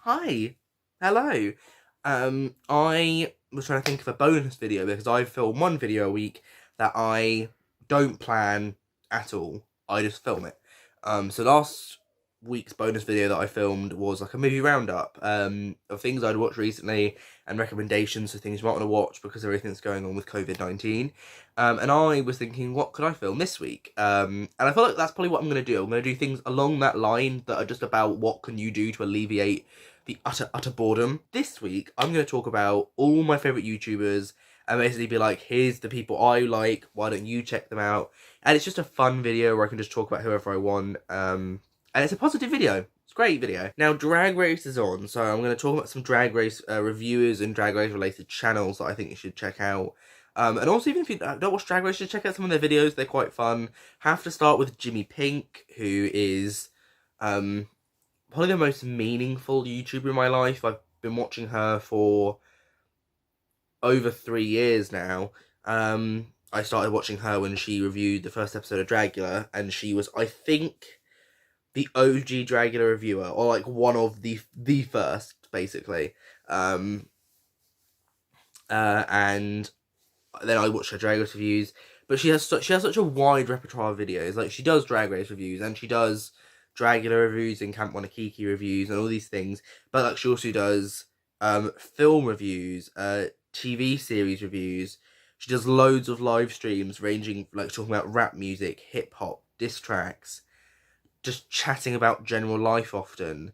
Hi. Hello. I was trying to think of a bonus video because I film one video a week that I don't plan at all. I just film it. So last week's bonus video that I filmed was like a movie roundup of things I'd watched recently and recommendations for things you might want to watch because of everything that's going on with COVID-19. And I was thinking, what could I film this week? And I feel like that's probably what I'm going to do. I'm going to do things along that line that are just about what can you do to alleviate the utter boredom. This week, I'm going to talk about all my favourite YouTubers and basically be like, here's the people I like, why don't you check them out? And it's just a fun video where I can just talk about whoever I want. And it's a positive video. It's a great video. Now, Drag Race is on, so I'm going to talk about some Drag Race reviewers and Drag Race related channels that I think you should check out. And also, even if you don't watch Drag Race, just check out some of their videos. They're quite fun. Have to start with Jimmy Pink, who is probably the most meaningful YouTuber in my life. I've been watching her for over 3 years now. I started watching her when she reviewed the first episode of Dragula, and she was, I think, the OG Dragula reviewer, or like one of the first, basically. And then I watched her Drag Race reviews, but she has such a wide repertoire of videos. Like, she does Drag Race reviews, and she does Dragula reviews and Camp Wanakiki reviews and all these things, but like she also does film reviews, TV series reviews. She does loads of live streams ranging, like, talking about rap music, hip hop, diss tracks, just chatting about general life often.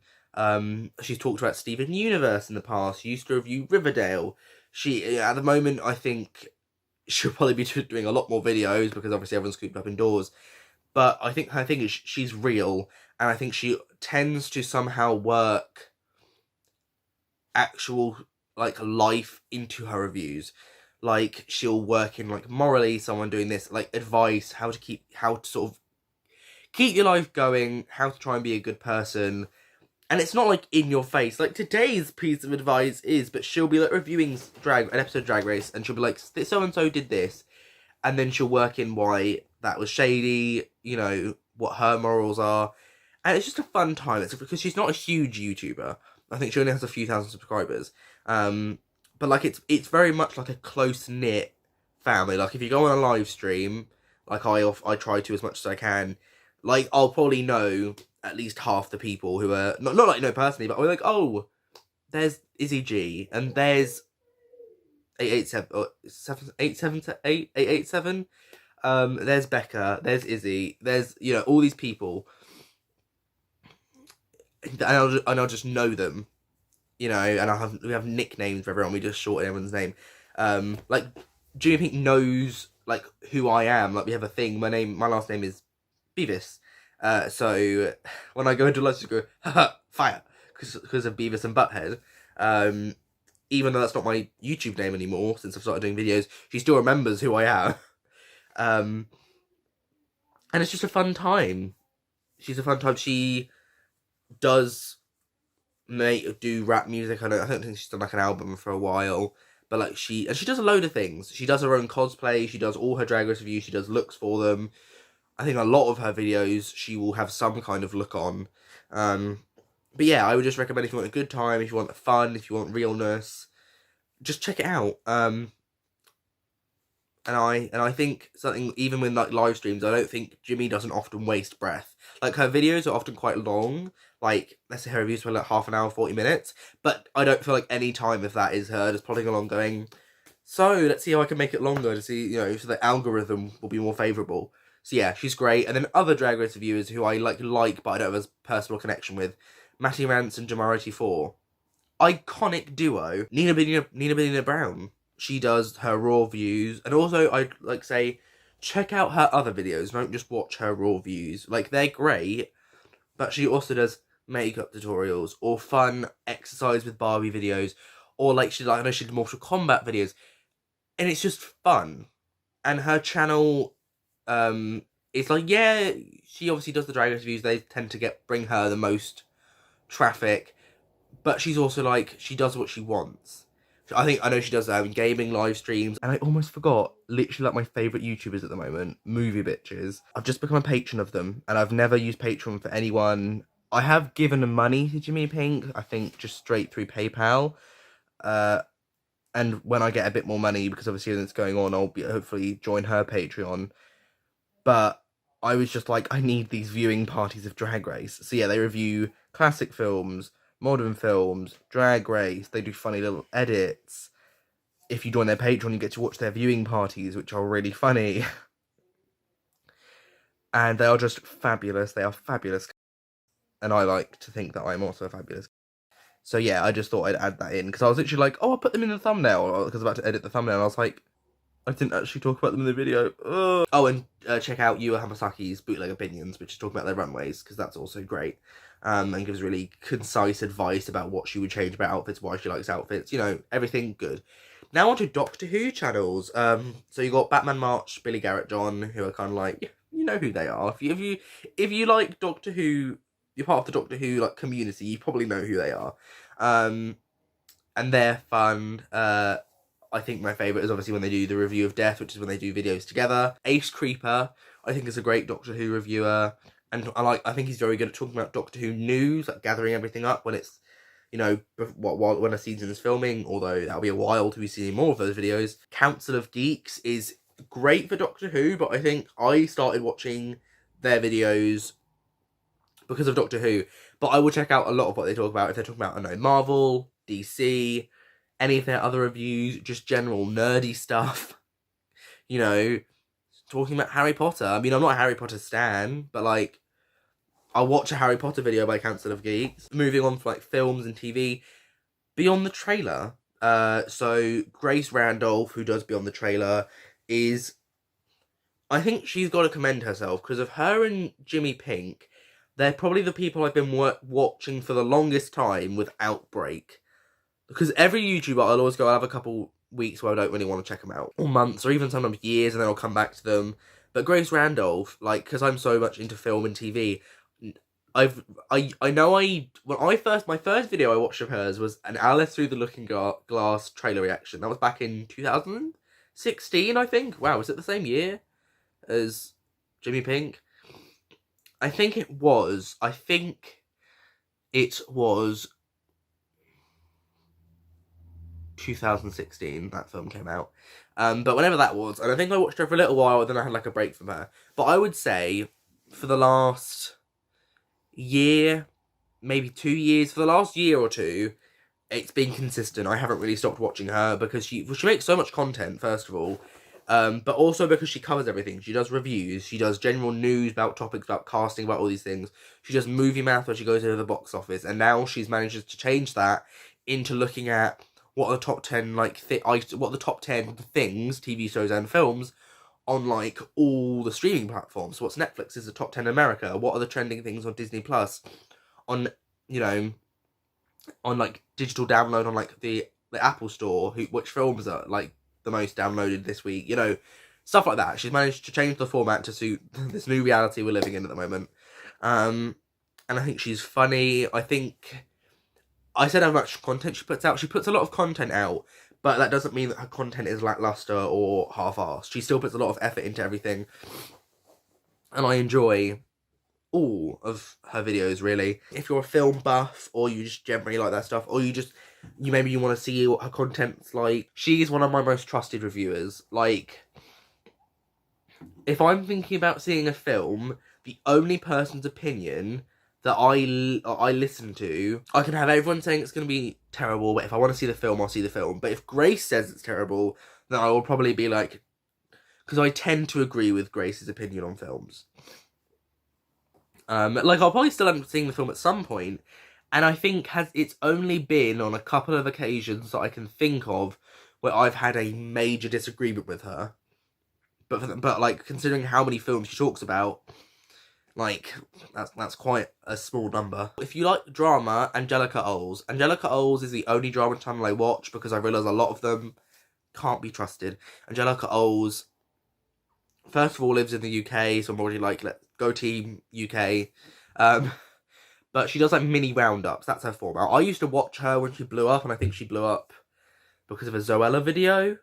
She's talked about Steven Universe in the past. She used to review Riverdale. She, at the moment, I think she'll probably be doing a lot more videos because obviously everyone's cooped up indoors. But I think her thing is she's real, and I think she tends to somehow work actual, like, life into her reviews. Like, she'll work in, like, morally, someone doing this, like, advice, how to sort of keep your life going, how to try and be a good person. And it's not, like, in your face. Like, today's piece of advice is, but she'll be, like, reviewing an episode of Drag Race, and she'll be like, so-and-so did this. And then she'll work in why that was shady, you know, what her morals are. And it's just a fun time. It's because she's not a huge YouTuber. I think she only has a few thousand subscribers. But, like, it's very much like a close-knit family. Like, if you go on a live stream, like I try to as much as I can, like, I'll probably know at least half the people who are, not like, know personally, but I'll be like, oh, there's Izzy G, and there's 887. There's Becca, there's Izzy, there's, you know, all these people, and I'll just know them, you know, and we have nicknames for everyone. We just shorten everyone's name. Like, Jimmy Pink knows, like, who I am. Like, we have a thing. My last name is Beavis. So when I go into lunch, I go, haha, fire, because of Beavis and Butthead. Even though that's not my YouTube name anymore, since I've started doing videos, she still remembers who I am. And it's just a fun time. She's a fun time. She does do rap music. I don't think she's done, like, an album for a while. But, like, she does a load of things. She does her own cosplay. She does all her Drag Race reviews. She does looks for them. I think a lot of her videos, she will have some kind of look on. But yeah, I would just recommend, if you want a good time, if you want fun, if you want realness, just check it out. And I think something, even with, like, live streams, I don't think Jimmy doesn't often waste breath. Like, her videos are often quite long. Like, let's say her reviews for like half an hour, 40 minutes. But I don't feel like any time of that is her just plodding along going, so let's see how I can make it longer to see, you know, so the algorithm will be more favourable. So yeah, she's great. And then other Drag Race reviewers who I like, but I don't have a personal connection with. Matty Rance and Jamar84. Iconic duo. Nina Benina Brown. She does her raw views. And also, I'd like say, check out her other videos. Don't just watch her raw views. Like, they're great. But she also does makeup tutorials, or fun exercise with Barbie videos. Or, like, I know she did Mortal Kombat videos. And it's just fun. And her channel, it's like, yeah, she obviously does the Drag Race reviews. They tend to bring her the most traffic. But she's also, like, she does what she wants. I know she does gaming live streams. And I almost forgot, literally, like, my favourite YouTubers at the moment, Movie Bitches. I've just become a patron of them. And I've never used Patreon for anyone I have given money to Jimmy Pink, I think just straight through PayPal. And when I get a bit more money, because obviously it's going on, I'll hopefully join her Patreon. But I was just like, I need these viewing parties of Drag Race. So yeah, they review classic films, modern films, Drag Race. They do funny little edits. If you join their Patreon, you get to watch their viewing parties, which are really funny. And they are just fabulous. They are fabulous. And I like to think that I'm also fabulous. So yeah, I just thought I'd add that in. Because I was literally like, oh, I'll put them in the thumbnail. Because I was about to edit the thumbnail. And I was like, I didn't actually talk about them in the video. Ugh. Oh, and check out Yua Hamasaki's Bootleg Opinions, which is talking about their runways, because that's also great. And gives really concise advice about what she would change about outfits, why she likes outfits, you know, everything good. Now on to Doctor Who channels. So you got Batman March, Billy Garratt-John, who are kind of like, you know who they are. If you like Doctor Who, you're part of the Doctor Who like community, you probably know who they are. And they're fun. I think my favourite is obviously when they do the review of Death, which is when they do videos together. Ace Creeper, I think, is a great Doctor Who reviewer. And I think he's very good at talking about Doctor Who news, like gathering everything up when it's, you know, when a season is filming, although that'll be a while to be seeing more of those videos. Council of Geeks is great for Doctor Who, but I think I started watching their videos because of Doctor Who. But I will check out a lot of what they talk about if they're talking about, I don't know, Marvel, DC, any of their other reviews, just general nerdy stuff. You know, talking about Harry Potter. I mean, I'm not a Harry Potter stan, but like, I'll watch a Harry Potter video by Council of Geeks. Moving on for like films and TV, Beyond the Trailer. So Grace Randolph, who does Beyond the Trailer, is, I think she's got to commend herself, because of her and Jimmy Pink, they're probably the people I've been watching for the longest time without break. Because every YouTuber, I'll always go, I'll have a couple weeks where I don't really want to check them out. Or months, or even sometimes years, and then I'll come back to them. But Grace Randolph, like, because I'm so much into film and TV, my first video I watched of hers was an Alice Through the Looking Glass trailer reaction. That was back in 2016, I think. Wow, was it the same year as Jimmy Pink? I think it was 2016 that film came out. But whenever that was, and I think I watched her for a little while, then I had like a break from her. But I would say for the last year, maybe 2 years, for the last year or two, it's been consistent. I haven't really stopped watching her because she makes so much content, first of all. But also because she covers everything. She does reviews, she does general news about topics, about casting, about all these things. She does movie math where she goes into the box office, and now she's managed to change that into looking at what are the top 10 what are the top 10 things, TV shows and films, on like all the streaming platforms. So what's Netflix is the top 10 in America. What are the trending things on Disney Plus, on, you know, on like digital download on like the Apple Store, which films are like the most downloaded this week, you know, stuff like that. She's managed to change the format to suit this new reality we're living in at the moment. And I think she's funny. I think I said how much content she puts out. She puts a lot of content out, but that doesn't mean that her content is lackluster or half-assed. She still puts a lot of effort into everything. And I enjoy all of her videos, really. If you're a film buff, or you just generally like that stuff, or maybe you want to see what her content's like, she's one of my most trusted reviewers. Like, if I'm thinking about seeing a film, the only person's opinion that I listen to, I can have everyone saying it's going to be terrible, but if I want to see the film, I'll see the film. But if Grace says it's terrible, then I will probably be like, because I tend to agree with Grace's opinion on films. Like, I'll probably still end up seeing the film at some point, and I think it's only been on a couple of occasions that I can think of where I've had a major disagreement with her. But like, considering how many films she talks about, like, that's quite a small number. If you like drama, Angelica Oles. Angelica Oles is the only drama channel I watch because I realise a lot of them can't be trusted. Angelica Oles, first of all, lives in the UK, so I'm already like, let's go team UK. But she does like mini roundups. That's her format. I used to watch her when she blew up, and I think she blew up because of a Zoella video,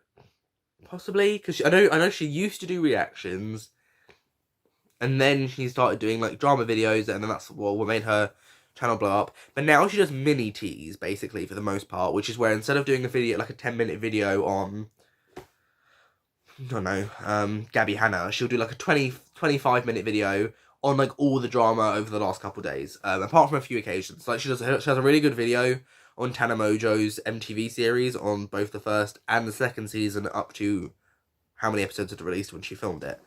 possibly. Because I know she used to do reactions, and then she started doing like drama videos, and then that's what made her channel blow up. But now she does mini teas, basically, for the most part, which is where instead of doing a video, like a 10-minute video on, I don't know, Gabby Hanna, she'll do like a 25-minute video on like all the drama over the last couple days, apart from a few occasions. Like she has a really good video on Tana Mojo's MTV series on both the first and the second season, up to how many episodes had released when she filmed it.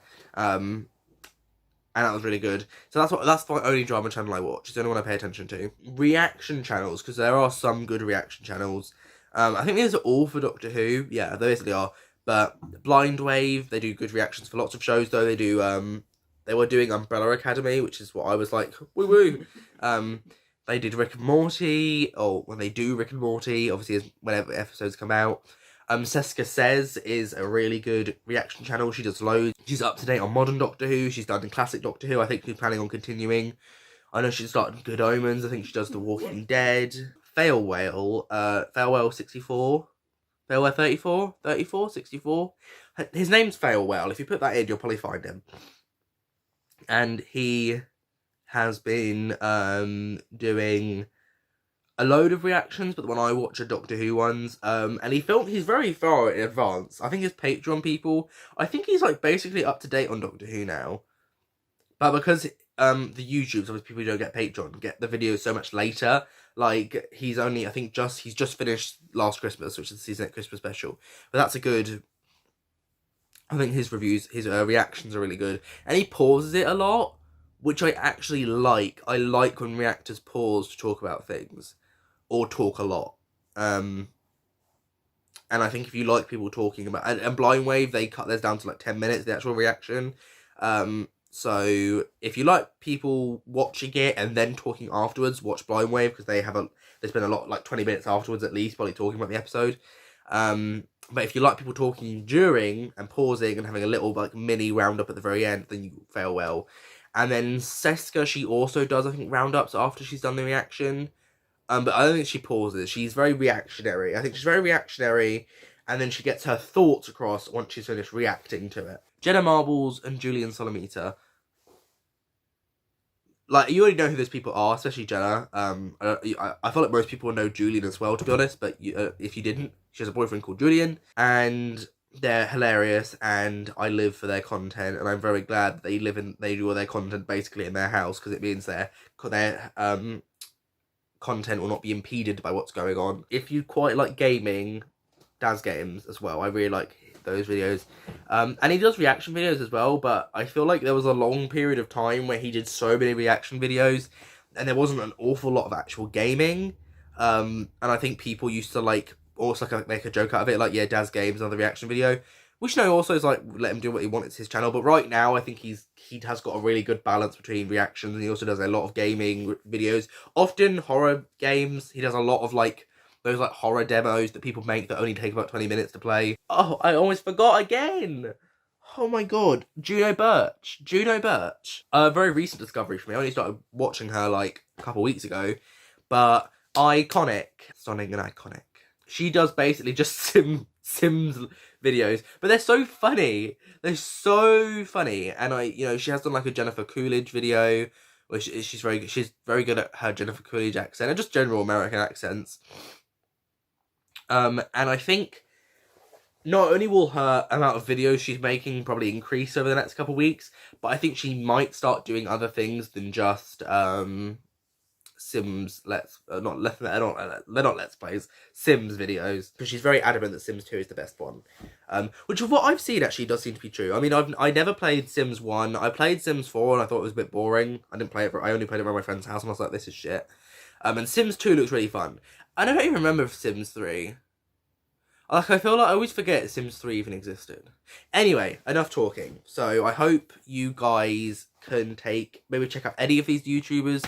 And that was really good. So that's the only drama channel I watch. It's the only one I pay attention to. Reaction channels, because there are some good reaction channels. I think these are all for Doctor Who. Yeah, they basically are. But Blind Wave, they do good reactions for lots of shows, though. They do, they were doing Umbrella Academy, which is what I was like, woo-woo. They did Rick and Morty, or when they do Rick and Morty, obviously whenever episodes come out. Seska Says is a really good reaction channel. She does loads. She's up to date on modern Doctor Who. She's done classic Doctor Who. I think she's planning on continuing. I know she's started Good Omens. I think she does The Walking Dead. Fail Whale 64. Fail Whale 34? 64? His name's Fail Whale. If you put that in, you'll probably find him. And he has been doing a load of reactions, but the one I watch are Doctor Who ones. And he's very far in advance. I think his Patreon people, I think he's like basically up to date on Doctor Who now. But because the YouTubers, obviously people who don't get Patreon, get the videos so much later, like he's just finished Last Christmas, which is the season 8 Christmas special. But that's a good, I think his reactions are really good. And he pauses it a lot, which I actually like. I like when reactors pause to talk about things. Or talk a lot. And I think if you like people talking about... And Blind Wave, they cut theirs down to like 10 minutes, the actual reaction. So if you like people watching it and then talking afterwards, watch Blind Wave, because they spend a lot, like 20 minutes afterwards at least, probably talking about the episode. But if you like people talking during and pausing and having a little like mini roundup at the very end, then you fail well. And then Seska, she also does, I think, roundups after she's done the reaction. But I don't think she pauses. She's very reactionary. I think she's very reactionary, and then she gets her thoughts across once she's finished reacting to it. Jenna Marbles and Julian Solomita. Like, you already know who those people are, especially Jenna. I feel like most people know Julian as well, to be honest, but if you didn't, she has a boyfriend called Julian, and they're hilarious, and I live for their content, and I'm very glad that they do all their content basically in their house, because it means their content will not be impeded by what's going on. If you quite like gaming, Daz Games as well, I really like those videos. And he does reaction videos as well, but I feel like there was a long period of time where he did so many reaction videos, and there wasn't an awful lot of actual gaming. And I think people used to like also make a joke out of it, like, yeah, Daz Games, another reaction video, which also is like, let him do what he wants, it's his channel. But right now I think he has got a really good balance between reactions, and he also does a lot of gaming videos, often horror games. He does a lot of like those like horror demos that people make that only take about 20 minutes to play. Oh, I almost forgot again. Oh my god, Juno Birch. A very recent discovery for me. I only started watching her like a couple weeks ago, but iconic, stunning and iconic. She does basically just Sims videos, but they're so funny. They're so funny, and she has done like a Jennifer Coolidge video, which she's very good at her Jennifer Coolidge accent and just general American accents. And I think not only will her amount of videos she's making probably increase over the next couple of weeks, but I think she might start doing other things than just Sims Let's Plays, Sims videos, because she's very adamant that Sims 2 is the best one, which of what I've seen actually does seem to be true. I mean, I never played Sims 1. I played Sims 4 and I thought it was a bit boring. I only played it around my friend's house, and I was like, this is shit. And Sims 2 looks really fun. I don't even remember Sims 3. Like, I feel like I always forget Sims 3 even existed. Anyway, enough talking. So I hope you guys can maybe check out any of these YouTubers.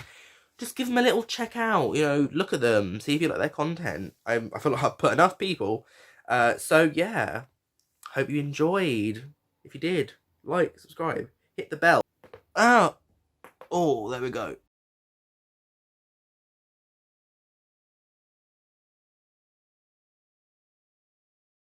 Just give them a little check out, look at them, see if you like their content. I feel like I've put enough people. So yeah, hope you enjoyed. If you did, like, subscribe, hit the bell. Oh, there we go.